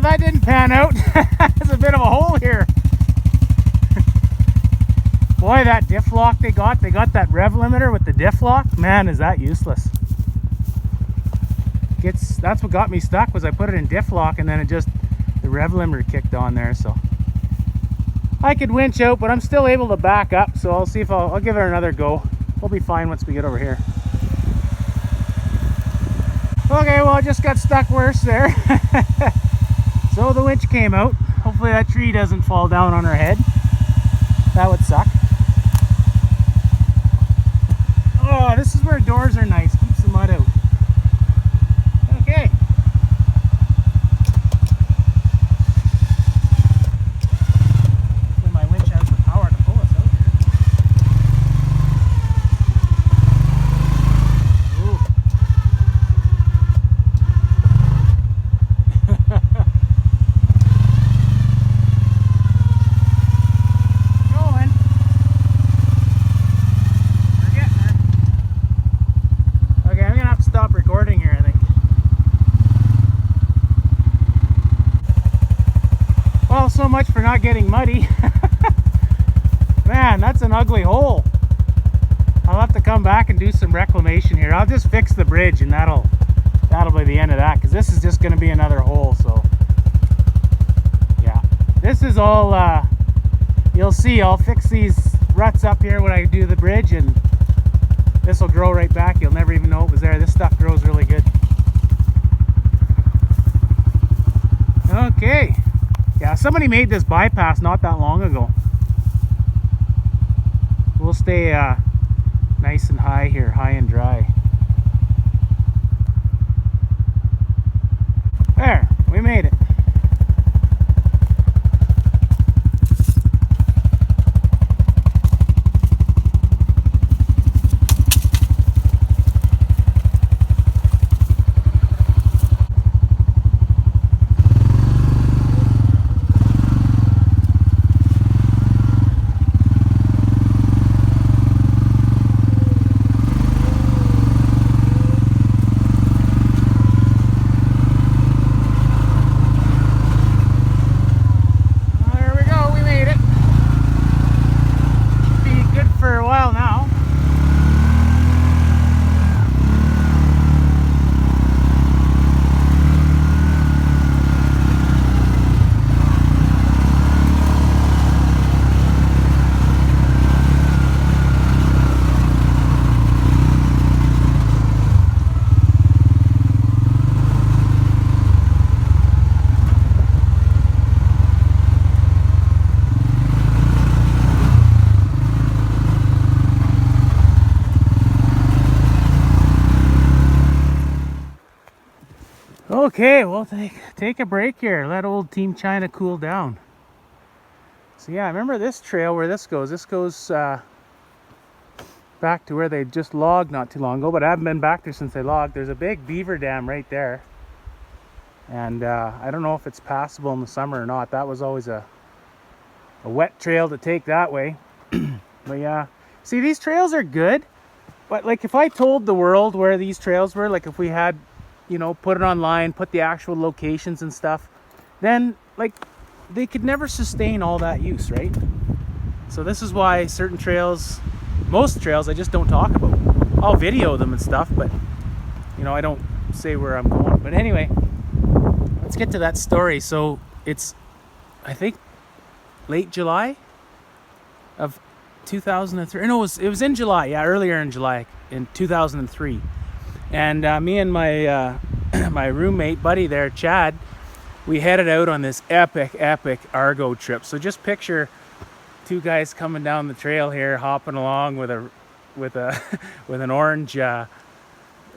Well, that didn't pan out. There's a bit of a hole here. Boy, that diff lock they got that rev limiter with the diff lock. Man, is that useless. That's what got me stuck, was I put it in diff lock and then the rev limiter kicked on there. So I could winch out, but I'm still able to back up. So I'll see if I'll give it another go. We'll be fine once we get over here. Okay, well, I just got stuck worse there. So the winch came out. Hopefully that tree doesn't fall down on our head. That would suck. Oh, this is where doors are nice. Keeps the mud out. Okay. Then my winch has the power to pull us out Going. We're getting there. Okay, I'm gonna have to stop recording here, I think. Well, so much for not getting muddy. Man, that's an ugly hole. I'll have to come back and do some reclamation here. I'll just fix the bridge and that'll be the end of that, because this is just going to be another hole. So yeah, this is all you'll see. I'll fix these ruts up here when I do the bridge, and this will grow right back. You'll never even know it was there. This stuff grows really good. Okay. Yeah, somebody made this bypass not that long ago. We'll stay nice and high here, high and dry. There, we made it. Okay, we'll take a break here. Let old Team China cool down. So yeah, I remember this trail where this goes. This goes back to where they just logged not too long ago, but I haven't been back there since they logged. There's a big beaver dam right there. And I don't know if it's passable in the summer or not. That was always a wet trail to take that way. But yeah, see, these trails are good. But like, if I told the world where these trails were, like if we had, you know, put it online, put the actual locations and stuff, then like they could never sustain all that use, right? So this is why certain trails, most trails, I just don't talk about. I'll video them and stuff, but you know, I don't say where I'm going. But anyway, let's get to that story. So it's, I think, late July of 2003. No, it was in July. Yeah, earlier in July in 2003. And me and my my roommate buddy there, Chad, we headed out on this epic Argo trip. So just picture two guys coming down the trail here, hopping along with an orange Argo,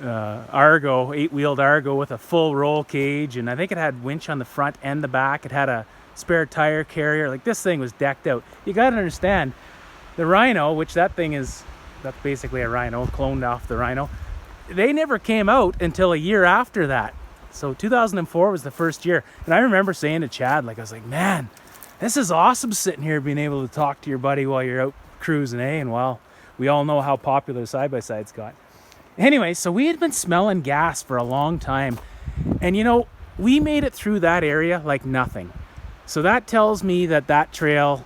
8-wheeled Argo with a full roll cage, and I think it had winch on the front and the back. It had a spare tire carrier. Like, this thing was decked out. You got to understand, the Rhino, which that's basically a Rhino, cloned off the Rhino. They never came out until a year after that. So 2004 was the first year. And I remember saying to Chad, like, I was like, man, this is awesome sitting here being able to talk to your buddy while you're out cruising, eh? And well, we all know how popular side-by-sides got. Anyway, so we had been smelling gas for a long time. And you know, we made it through that area like nothing. So that tells me that that trail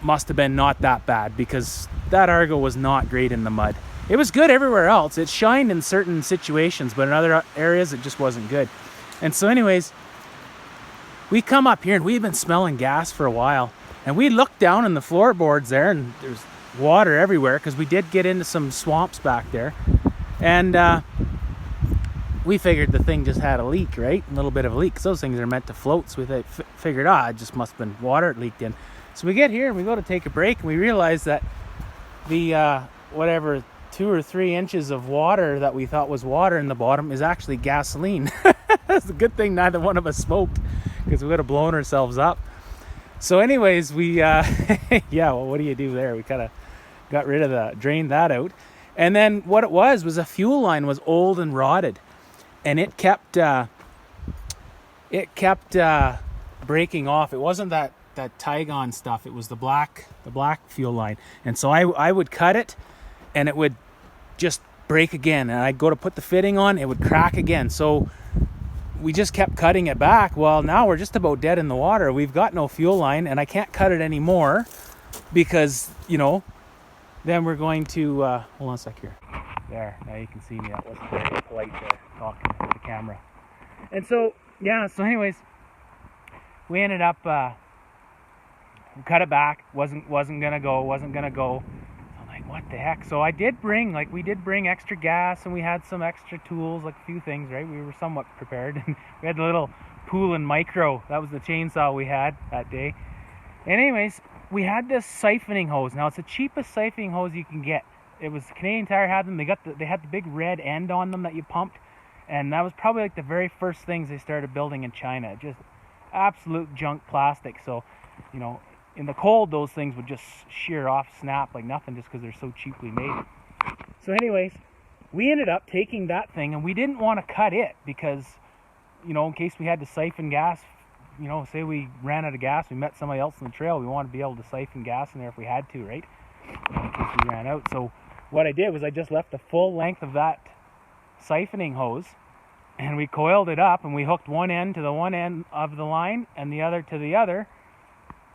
must have been not that bad, because that Argo was not great in the mud. It was good everywhere else. It shined in certain situations, but in other areas it just wasn't good. And so anyways, we come up here and we've been smelling gas for a while, and we looked down in the floorboards there and there's water everywhere, because we did get into some swamps back there. And we figured the thing just had a leak, right? A little bit of a leak, because those things are meant to float. So we figured, it just must have been water it leaked in. So we get here and we go to take a break, and we realize that the whatever 2 or 3 inches of water that we thought was water in the bottom is actually gasoline. It's a good thing neither one of us smoked, because we would have blown ourselves up. So anyways, we yeah, well, what do you do there? We kind of got rid of drained that out. And then what it was a fuel line was old and rotted, and it kept breaking off. It wasn't that Tygon stuff, it was the black fuel line. And so I would cut it and it would just break again, and I'd go to put the fitting on, it would crack again. So we just kept cutting it back. Well, now we're just about dead in the water. We've got no fuel line, and I can't cut it anymore, because then we're going to hold on a sec here. There, now you can see me. That wasn't very polite there, talking to the camera. And so yeah, so anyways, we ended up cut it back. Wasn't gonna go. I'm like, what the heck? So we did bring extra gas, and we had some extra tools, like a few things, right? We were somewhat prepared. We had the little Pool and Micro. That was the chainsaw we had that day. And anyways, we had this siphoning hose. Now it's the cheapest siphoning hose you can get. It was Canadian Tire had them. They had the big red end on them that you pumped, and that was probably like the very first things they started building in China. Just absolute junk plastic. So, in the cold, those things would just shear off, snap like nothing, just because they're so cheaply made. So anyways, we ended up taking that thing, and we didn't want to cut it, because, in case we had to siphon gas, say we ran out of gas, we met somebody else on the trail, we wanted to be able to siphon gas in there if we had to, right? In case we ran out. So what I did was I just left the full length of that siphoning hose, and we coiled it up, and we hooked one end to the one end of the line and the other to the other.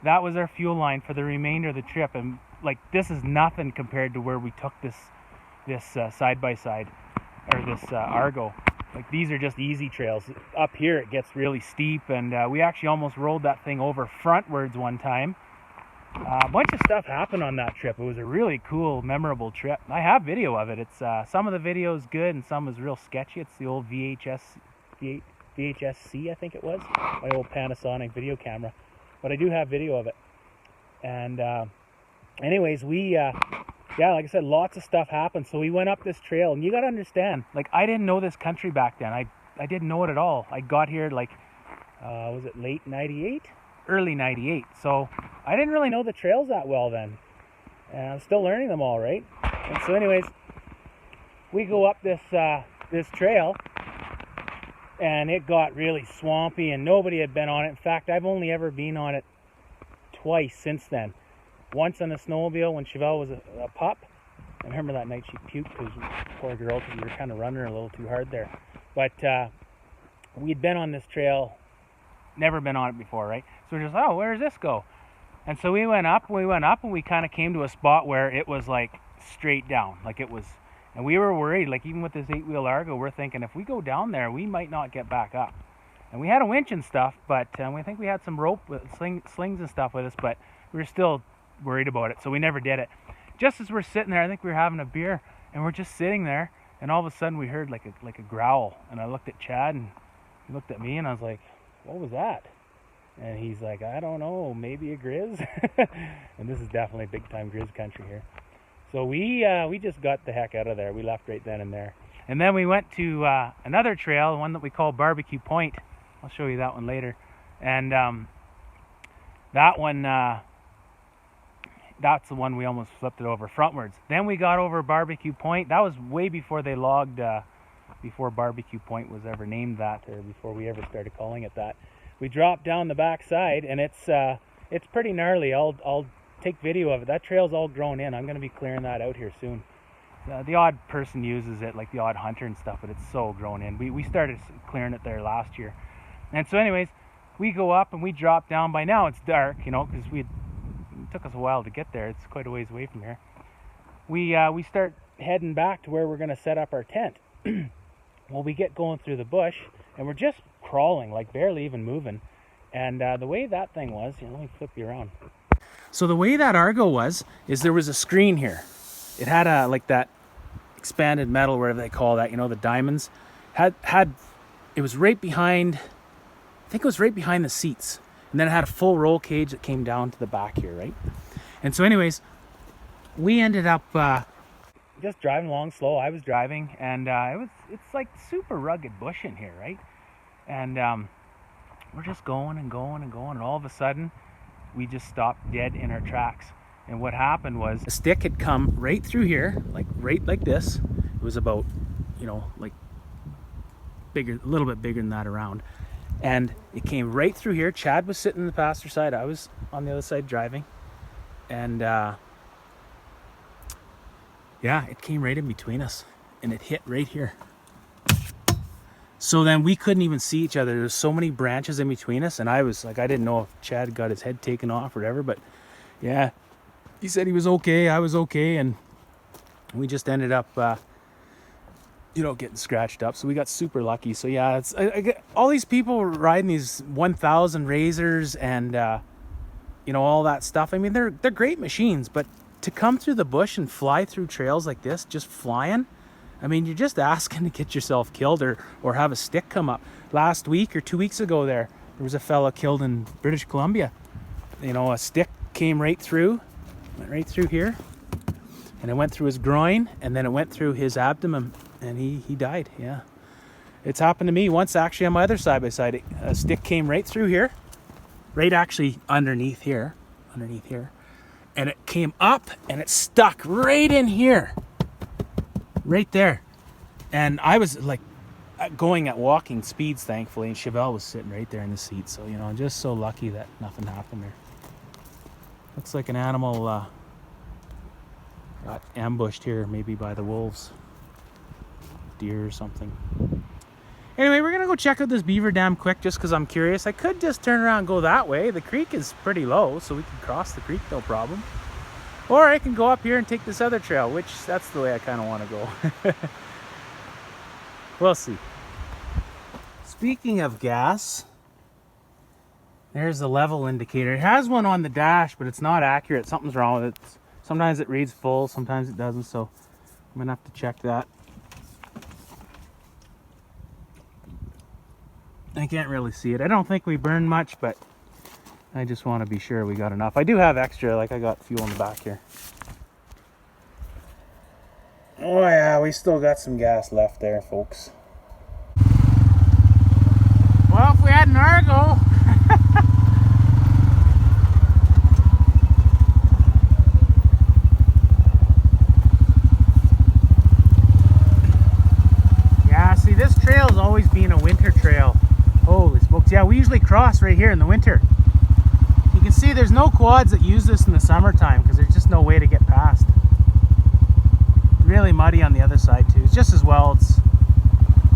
That was our fuel line for the remainder of the trip. And like, this is nothing compared to where we took this side by side, or this Argo. Like, these are just easy trails. Up here it gets really steep, and we actually almost rolled that thing over frontwards one time. A bunch of stuff happened on that trip. It was a really cool, memorable trip. I have video of it. It's some of the video is good, and some is real sketchy. It's the old VHSC, I think it was, my old Panasonic video camera. But I do have video of it. And anyways, yeah, like I said, lots of stuff happened. So we went up this trail, and you got to understand, like, I didn't know this country back then. I didn't know it at all. I got here like, was it late 98? Early 98. So I didn't really know the trails that well then. And I'm still learning them all, right? And so anyways, we go up this trail, and it got really swampy, and nobody had been on it. In fact, I've only ever been on it twice since then. Once on a snowmobile when Chevelle was a pup. I remember that night she puked, because poor girl, because we were kind of running her a little too hard there. But we'd been on this trail, never been on it before, right? So we're just, where does this go? And so we went up, and we kind of came to a spot where it was like straight down, like it was. And we were worried, like even with this 8-wheel Argo, we're thinking if we go down there, we might not get back up. And we had a winch and stuff, but we think we had some rope, slings and stuff with us, but we were still worried about it, so we never did it. Just as we're sitting there, I think we were having a beer, and we're just sitting there, and all of a sudden we heard like a growl, and I looked at Chad, and he looked at me, and I was like, what was that? And he's like, I don't know, maybe a grizz. And this is definitely big time grizz country here. So we just got the heck out of there. We left right then and there. And then we went to another trail, one that we call Barbecue Point. I'll show you that one later. And that one, that's the one we almost flipped it over frontwards. Then we got over Barbecue Point. That was way before they logged, before Barbecue Point was ever named that, or before we ever started calling it that. We dropped down the back side, and it's pretty gnarly. I'll take video of it. That trail's all grown in. I'm going to be clearing that out here soon. the odd person uses it, like the odd hunter and stuff, but it's so grown in. We started clearing it there last year. And so anyways, we go up and we drop down. By now it's dark, you know, because it took us a while to get there. It's quite a ways away from here. We start heading back to where we're going to set up our tent. Well, we get going through the bush, and we're just crawling, like barely even moving. And the way that thing was, let me flip you around. So the way that Argo was, is there was a screen here. It had a, like that expanded metal, whatever they call that, you know, the diamonds. It was right behind, I think it was right behind the seats. And then it had a full roll cage that came down to the back here, right? And so anyways, we ended up just driving along slow. I was driving, and it's like super rugged bush in here, right? And we're just going and going and going, and all of a sudden we just stopped dead in our tracks. And what happened was a stick had come right through here, like right like this. It was about, you know, like bigger, a little bit bigger than that around, and it came right through here. Chad was sitting in the passenger side, I was on the other side driving, and yeah, it came right in between us, and it hit right here. So then we couldn't even see each other. There's so many branches in between us, and I was like, I didn't know if Chad got his head taken off or whatever, but yeah, he said he was okay, I was okay, and we just ended up you know, getting scratched up. So we got super lucky. So yeah, it's I get all these people riding these 1000 razors and you know, all that stuff. I mean, they're great machines, but to come through the bush and fly through trails like this, just flying, I mean, you're just asking to get yourself killed or have a stick come up. Last week or 2 weeks ago there was a fella killed in British Columbia. You know, a stick came right through, went right through here, and it went through his groin, and then it went through his abdomen, and he died. Yeah, it's happened to me once actually on my other side by side. A stick came right through here, right actually underneath here, and it came up and it stuck right in here, right there. And I was like going at walking speeds, thankfully, and Chevelle was sitting right there in the seat. So, you know, I'm just so lucky that nothing happened there. Looks like an animal got ambushed here, maybe by the wolves, deer or something. Anyway, we're gonna go check out this beaver dam quick, just because I'm curious. I could just turn around and go that way. The creek is pretty low, so we can cross the creek no problem. Or I can go up here and take this other trail, which that's the way I kind of want to go. We'll see. Speaking of gas, there's the level indicator. It has one on the dash, but it's not accurate. Something's wrong with it. Sometimes it reads full, sometimes it doesn't, so I'm gonna have to check that. I can't really see it. I don't think we burned much, but I just want to be sure we got enough. I do have extra, like I got fuel in the back here. Oh yeah, we still got some gas left there, folks. Well, if we had an Argo. Yeah, see, this trail's always been a winter trail. Holy smokes. Yeah, we usually cross right here in the winter. You can see there's no quads that use this in the summertime because there's just no way to get past. Really muddy on the other side too. It's just as well it's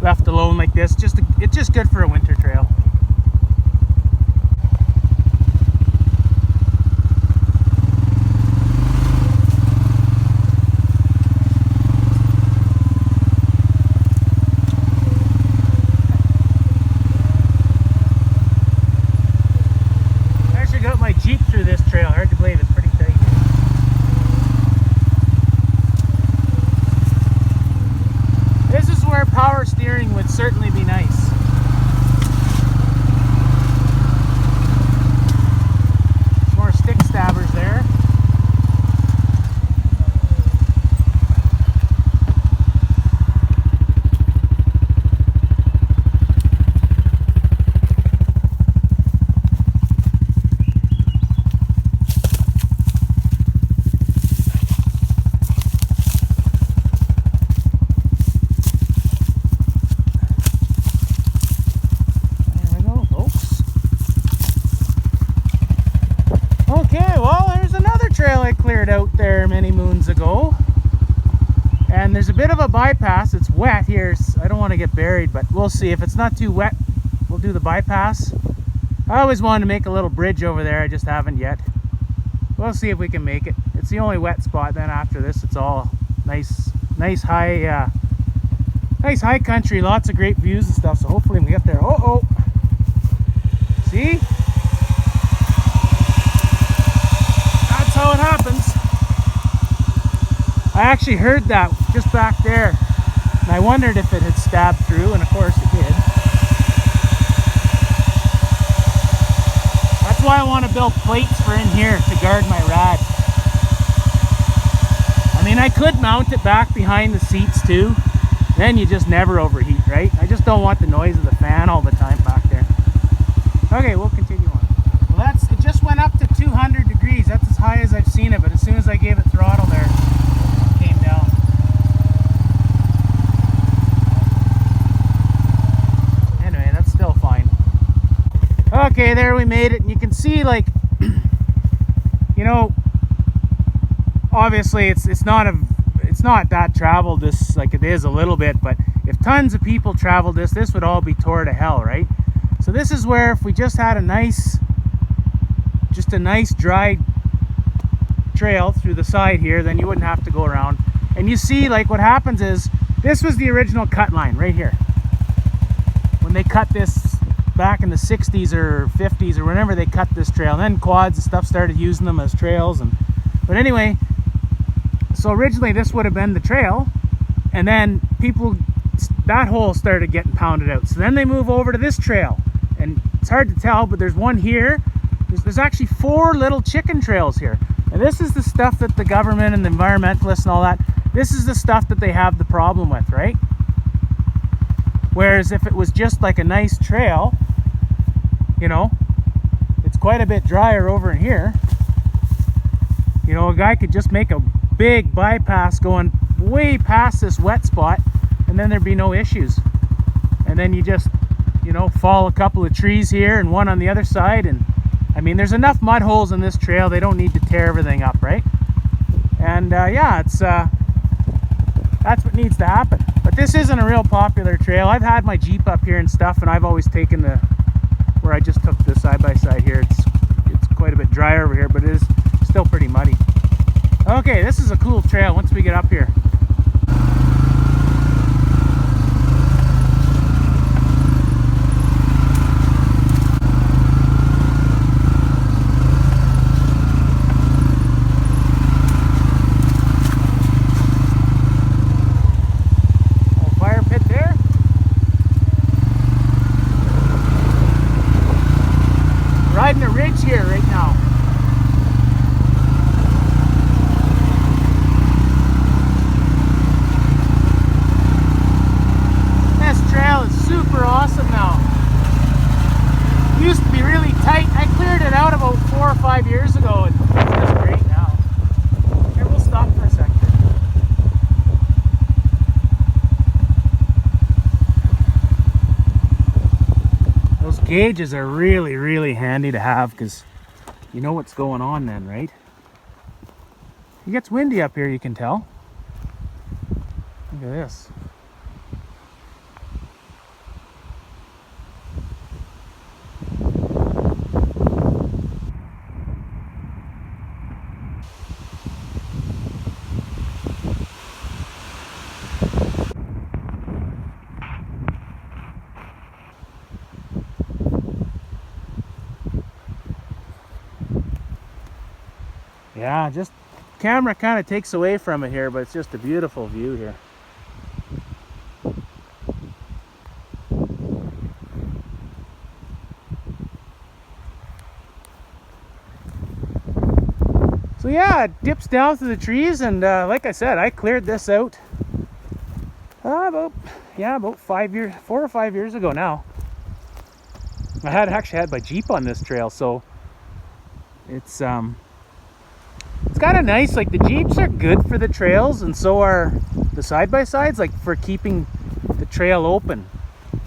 left alone like this. It's just good for a winter trail. Through this trail, hard to believe, it's pretty tight. This is where power steering would certainly be nice. More stick stabbers there. Out there many moons ago, And there's a bit of a bypass. It's wet here. I don't want to get buried, but we'll see. If it's not too wet, we'll do the bypass. I always wanted to make a little bridge over there. I just haven't yet. We'll see if we can make it. It's the only wet spot. Then after this, it's all nice high country. Lots of great views and stuff. So hopefully we get there. Oh, see? That's how it happens. I actually heard that just back there, and I wondered if it had stabbed through, and of course it did. That's why I want to build plates for in here to guard my rad. I mean, I could mount it back behind the seats too. Then you just never overheat, right? I just don't want the noise of the fan all the time back there. Okay, we'll continue on. Well, it just went up to 200 degrees. That's as high as I've seen it, but as soon as I gave it throttle there, it came down. Anyway, that's still fine. Okay, there we made it, and you can see, like, you know, obviously it's not that traveled this, like it is a little bit, but if tons of people traveled this would all be tore to hell, right? So this is where if we just had a nice dry trail through the side here, then you wouldn't have to go around. And you see, like, what happens is, this was the original cut line right here. When they cut this back in the 60s or 50s or whenever they cut this trail, and then quads and stuff started using them as trails. But anyway, so originally this would have been the trail, and then that hole started getting pounded out. So then they move over to this trail, and it's hard to tell, but there's one here. There's actually 4 little chicken trails here. And this is the stuff that the government and the environmentalists and all that, this is the stuff that they have the problem with, right? Whereas if it was just like a nice trail, you know, it's quite a bit drier over in here. You know, a guy could just make a big bypass going way past this wet spot, and then there'd be no issues. And then you just, you know, fall a couple of trees here and one on the other side, and I mean, there's enough mud holes in this trail, they don't need to tear everything up, right? And yeah, that's what needs to happen. But this isn't a real popular trail. I've had my Jeep up here and stuff, and I've always taken where I just took the side-by-side here. It's quite a bit drier over here, but it is still pretty muddy. Okay, this is a cool trail once we get up here. Riding a ridge here right now. This trail is super awesome now. It used to be really tight. I cleared it out about 4 or 5 years ago, and it's just great now. Here, we'll stop for a second. Those gauges are really, really handy to have, because you know what's going on then, right? It gets windy up here, you can tell. Look at this. Yeah, just camera kind of takes away from it here, but it's just a beautiful view here. So yeah, it dips down through the trees, and like I said, I cleared this out about 4 or 5 years ago now. I had actually had my Jeep on this trail, so it's kind of nice. Like, the Jeeps are good for the trails, and so are the side-by-sides, like for keeping the trail open.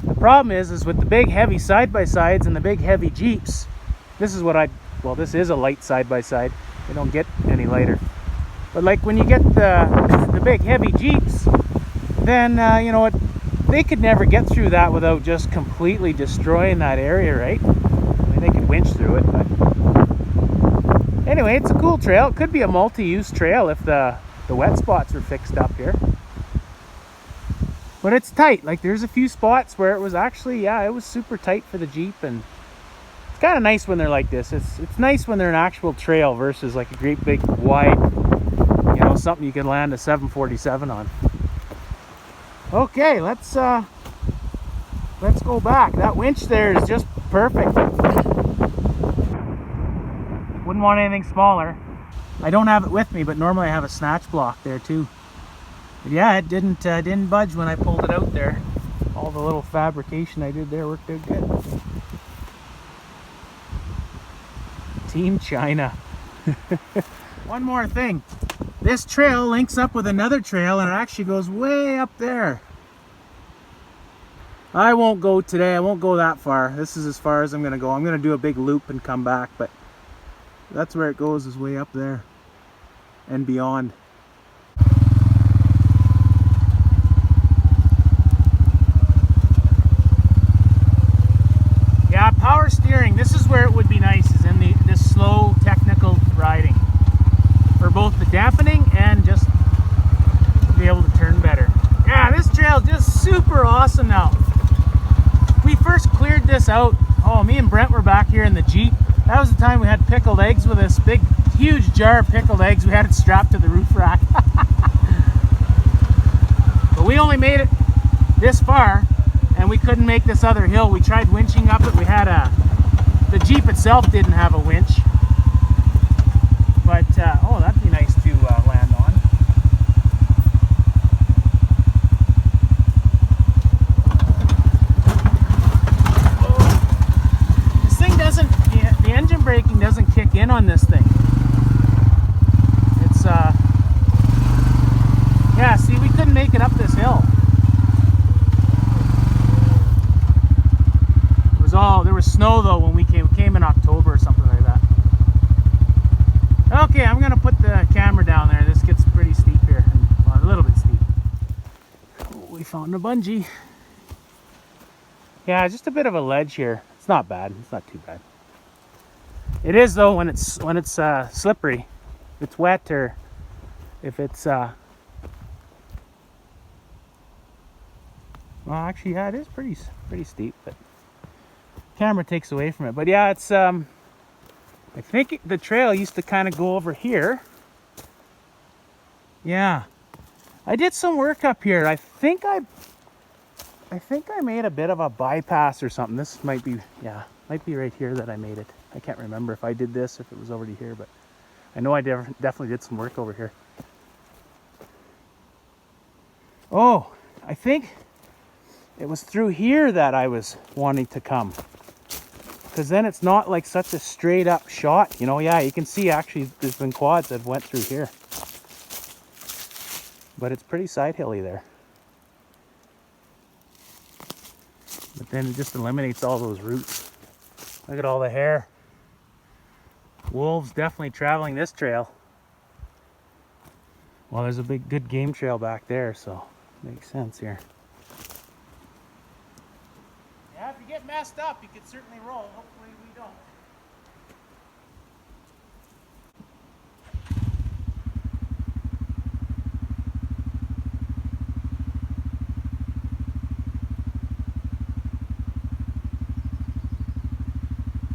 The problem is with the big heavy side-by-sides and the big heavy Jeeps, this is a light side-by-side. They don't get any lighter. But like when you get the big heavy Jeeps, then you know what, they could never get through that without just completely destroying that area, right? I mean, they could winch through it, but anyway, it's a cool trail. It could be a multi-use trail if the wet spots were fixed up here. But it's tight. Like there's a few spots where it was actually, yeah, it was super tight for the Jeep, and it's kind of nice when they're like this. It's nice when they're an actual trail versus like a great big wide, you know, something you can land a 747 on. Okay, let's go back. That winch there is just perfect. Wouldn't want anything smaller. I don't have it with me, but normally I have a snatch block there too. But yeah, it didn't budge when I pulled it out there. All the little fabrication I did there worked out good. Team China. One more thing. This trail links up with another trail, and it actually goes way up there. I won't go today. I won't go that far. This is as far as I'm going to go. I'm going to do a big loop and come back, but that's where it goes, is way up there and beyond. Yeah, power steering. This is where it would be nice, is in this slow technical riding. For both the dampening and just to be able to turn better. Yeah, this trail is just super awesome now. We first cleared this out. Oh, me and Brent were back here in the Jeep. That was the time we had pickled eggs with this big, huge jar of pickled eggs. We had it strapped to the roof rack. But we only made it this far, and we couldn't make this other hill. We tried winching up it. We had the Jeep itself didn't have a winch. But, oh, that'd be nice to land on. Oh. This thing doesn't, the engine braking doesn't kick in on this thing. It's, yeah, see, we couldn't make it up this hill. It was all, there was snow though when we came in October or something like that. Okay, I'm gonna put the camera down there. This gets pretty steep here, well, a little bit steep. Oh, we found a bungee. Yeah, just a bit of a ledge here. It's not bad. It's not too bad. It is though when it's slippery. If it's wet, or if it's well, actually, yeah, it is pretty steep, but camera takes away from it. But yeah, it's I think the trail used to kind of go over here. Yeah, I did some work up here. I think I made a bit of a bypass or something. This might be, yeah, might be right here that I made it. I can't remember if I did this, if it was already here, but I know I definitely did some work over here. Oh, I think it was through here that I was wanting to come. Because then it's not like such a straight up shot, you know. Yeah, you can see actually there's been quads that went through here, but it's pretty side hilly there. But then it just eliminates all those roots. Look at all the hair. Wolves definitely traveling this trail. Well, there's a big good game trail back there, so it makes sense here. Yeah, if you get messed up, you could certainly roll. Hopefully we don't.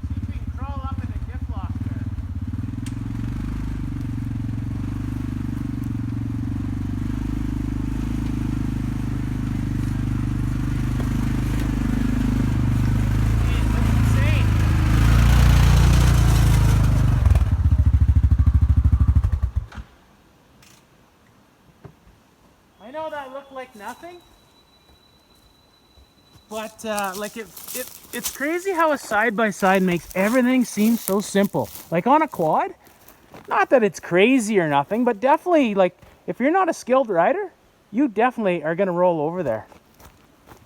See if we can crawl up in a diff lock there. I know that looked like nothing, but like it's crazy how a side-by-side makes everything seem so simple. Like on a quad, not that it's crazy or nothing, but definitely, like, if you're not a skilled rider, you definitely are gonna roll over there,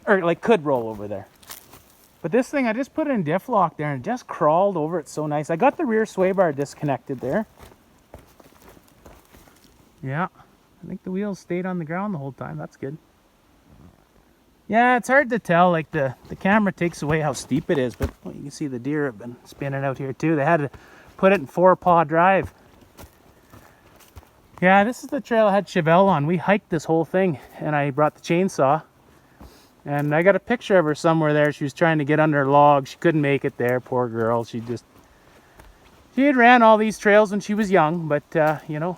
or like could roll over there. But this thing, I just put it in diff lock there and just crawled over it so nice. I got the rear sway bar disconnected there. Yeah, I think the wheels stayed on the ground the whole time. That's good. Yeah, it's hard to tell. Like the camera takes away how steep it is, but well, you can see the deer have been spinning out here too. They had to put it in 4-paw drive. Yeah, this is the trail I had Chevelle on. We hiked this whole thing, and I brought the chainsaw. And I got a picture of her somewhere there. She was trying to get under a log. She couldn't make it there, poor girl. She had ran all these trails when she was young, but you know,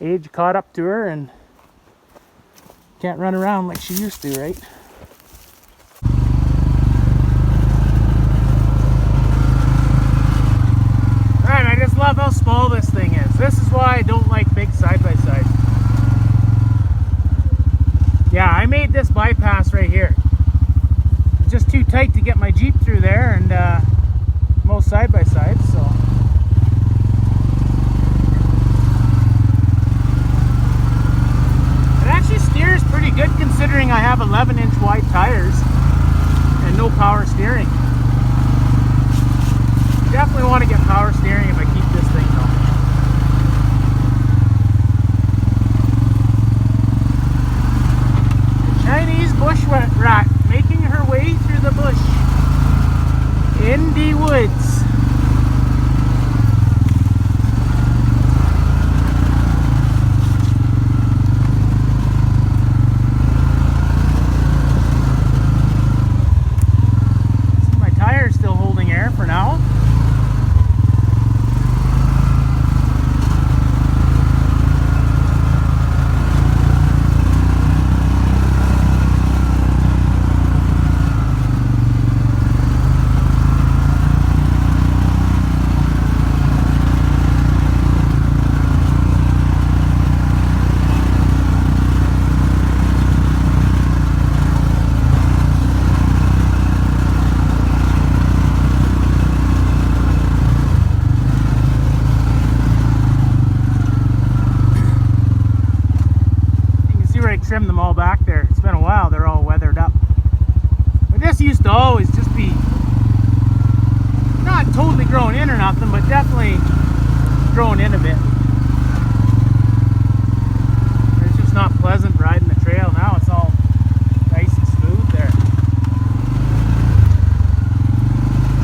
age caught up to her and can't run around like she used to, right? Alright, I just love how small this thing is. This is why I don't like big side-by-sides. Yeah, I made this bypass right here. It's just too tight to get my Jeep through there, and most side-by-sides, so. It actually steers pretty good considering I have 11-inch wide tires and no power steering. Definitely want to get power steering if I keep this thing though. Chinese bush rat making her way through the bush in the woods. See, my tire's still holding air for now. Trim them all back there. It's been a while, they're all weathered up. But this used to always just be not totally grown in or nothing, but definitely grown in a bit. It's just not pleasant riding the trail. Now it's all nice and smooth there.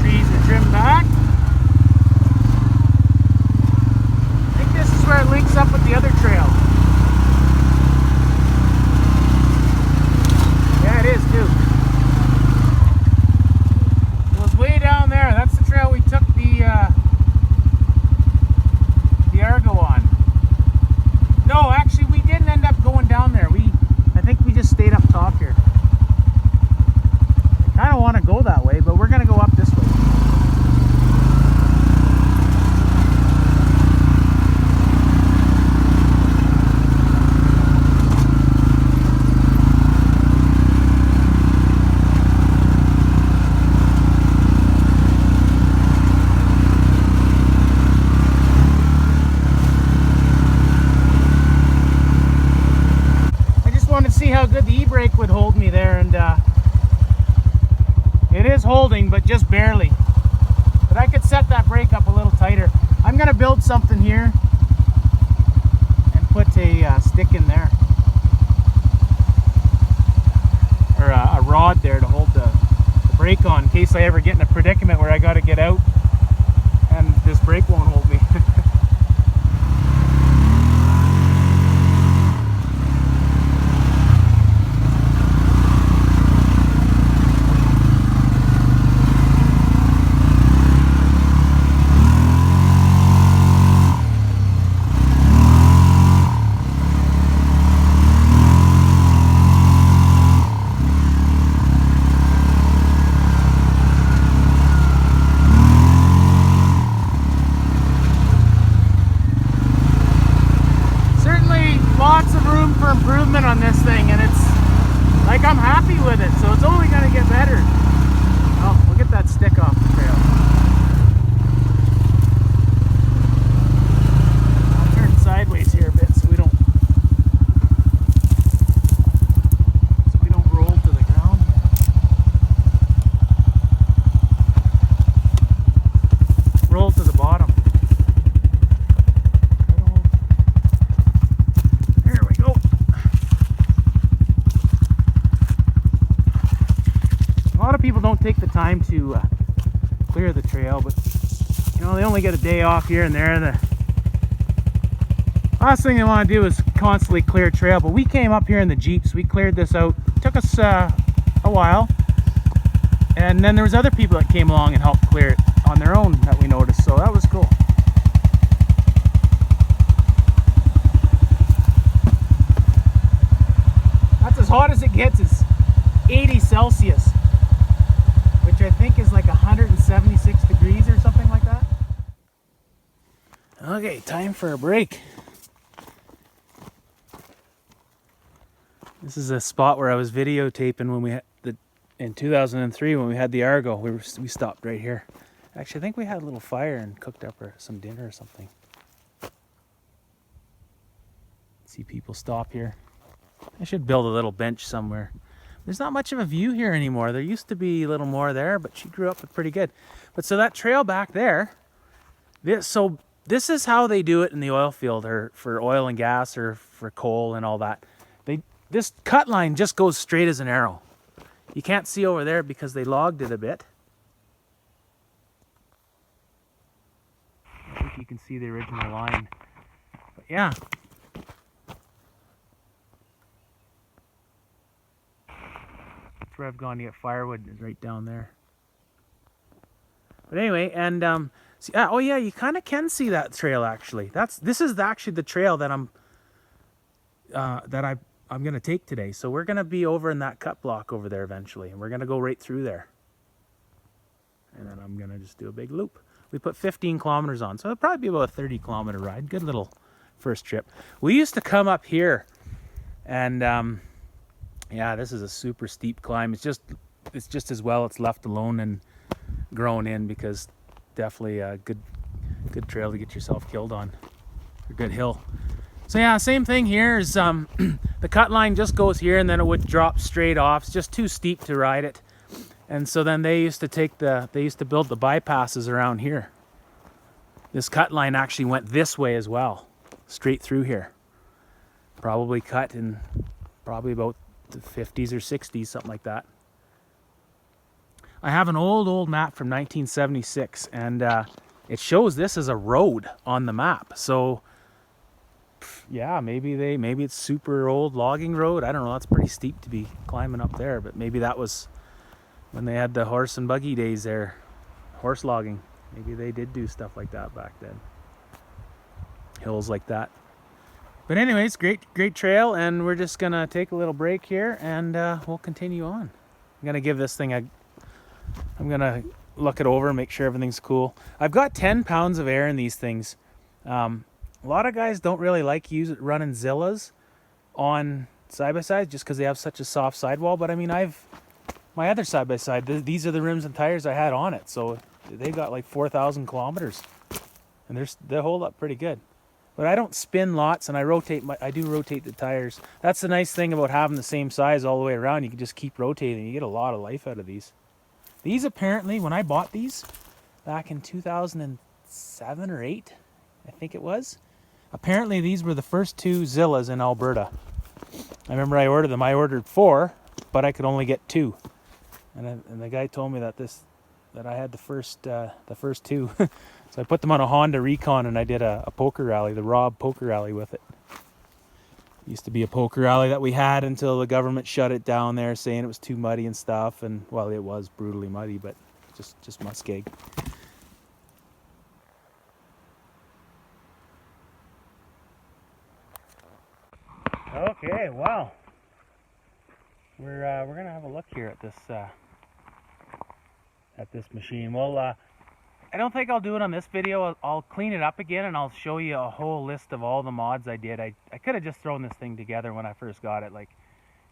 Trees are trimmed back. I think this is where it links up with the other trail. Yeah, it is too. It was way down there. That's the trail we took the Argo on. No, actually we didn't end up going down there. I think we just stayed up top here. I kind of want to go that way, but we're going to go up this way. How good the e-brake would hold me there, and it is holding, but just barely. But I could set that brake up a little tighter. I'm gonna build something here and put a stick in there, or a rod there to hold the brake on in case I ever get in a predicament where I got to get out and this brake won't hold me. take the time to clear the trail, but you know, they only get a day off here and there. The last thing they want to do is constantly clear trail, but we came up here in the Jeeps. We cleared this out. It took us a while, and then there was other people that came along and helped clear it on their own that we noticed, so that was cool. That's as hot as it gets. It's 80 Celsius, which I think is like 176 degrees or something like that. Okay, time for a break. This is a spot where I was videotaping when we had in 2003 when we had the Argo. We stopped right here. Actually, I think we had a little fire and cooked up some dinner or something. See people stop here. I should build a little bench somewhere. There's not much of a view here anymore. There used to be a little more there, but she grew up pretty good. But so that trail back there, this is how they do it in the oil field, or for oil and gas, or for coal and all that. This cut line just goes straight as an arrow. You can't see over there because they logged it a bit. I think you can see the original line. But yeah. That's where I've gone to get firewood, is right down there. But anyway, and see, oh yeah, you kind of can see that trail actually. This is actually the trail that I'm gonna take today. So we're gonna be over in that cut block over there eventually, and we're gonna go right through there. And then I'm gonna just do a big loop. We put 15 kilometers on, so it'll probably be about a 30-kilometer ride. Good little first trip. We used to come up here, and yeah, this is a super steep climb. It's just as well it's left alone and grown in, because definitely a good trail to get yourself killed on. A good hill. So yeah, same thing here is the cut line just goes here and then it would drop straight off. It's just too steep to ride it. And so then they used to build the bypasses around here. This cut line actually went this way as well, straight through here. Probably cut in probably about the 50s or 60s, something like that. I have an old map from 1976, and it shows this as a road on the map. So yeah, maybe it's super old logging road. I don't know. That's pretty steep to be climbing up there, but maybe that was when they had the horse and buggy days there, horse logging. Maybe they did do stuff like that back then. Hills like that. But anyways, great trail, and we're just gonna take a little break here, and we'll continue on. I'm gonna give this thing I'm gonna look it over, make sure everything's cool. I've got 10 pounds of air in these things. A lot of guys don't really like running Zillas on side-by-sides just because they have such a soft sidewall. But I mean, my other side-by-side, these are the rims and tires I had on it. So they've got like 4,000 kilometers. And they hold up pretty good. But I don't spin lots, and I do rotate the tires. That's the nice thing about having the same size all the way around. You can just keep rotating. You get a lot of life out of these. These apparently, when I bought these back in 2007 or 8, I think it was. Apparently these were the first 2 Zillas in Alberta. I remember I ordered them. I ordered 4, but I could only get 2. And the guy told me that I had the first 2. So I put them on a Honda Recon, and I did a poker rally, the Rob poker rally with it. It used to be a poker rally that we had until the government shut it down there, saying it was too muddy and stuff. And well, it was brutally muddy, but just muskeg. Okay, wow. We're gonna have a look here at this machine. Well, I don't think I'll do it on this video. I'll clean it up again, and I'll show you a whole list of all the mods I did. I could have just thrown this thing together when I first got it. Like,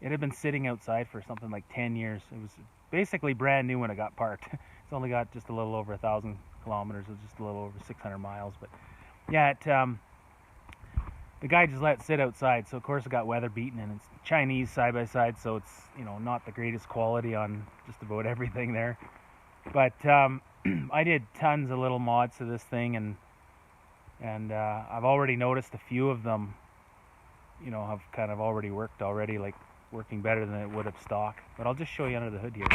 it had been sitting outside for something like 10 years. It was basically brand new when it got parked. It's only got just a little over 1,000 kilometers. It was just a little over 600 miles. But yeah, the guy just let it sit outside, so of course it got weather beaten, and it's Chinese side-by-side, so it's, you know, not the greatest quality on just about everything there. But I did tons of little mods to this thing, and I've already noticed a few of them, you know, have kind of already worked already, like working better than it would have stock. But I'll just show you under the hood here.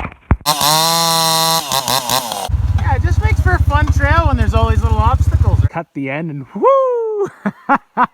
never a fun trail when there's all these little obstacles. Cut the end and whoo!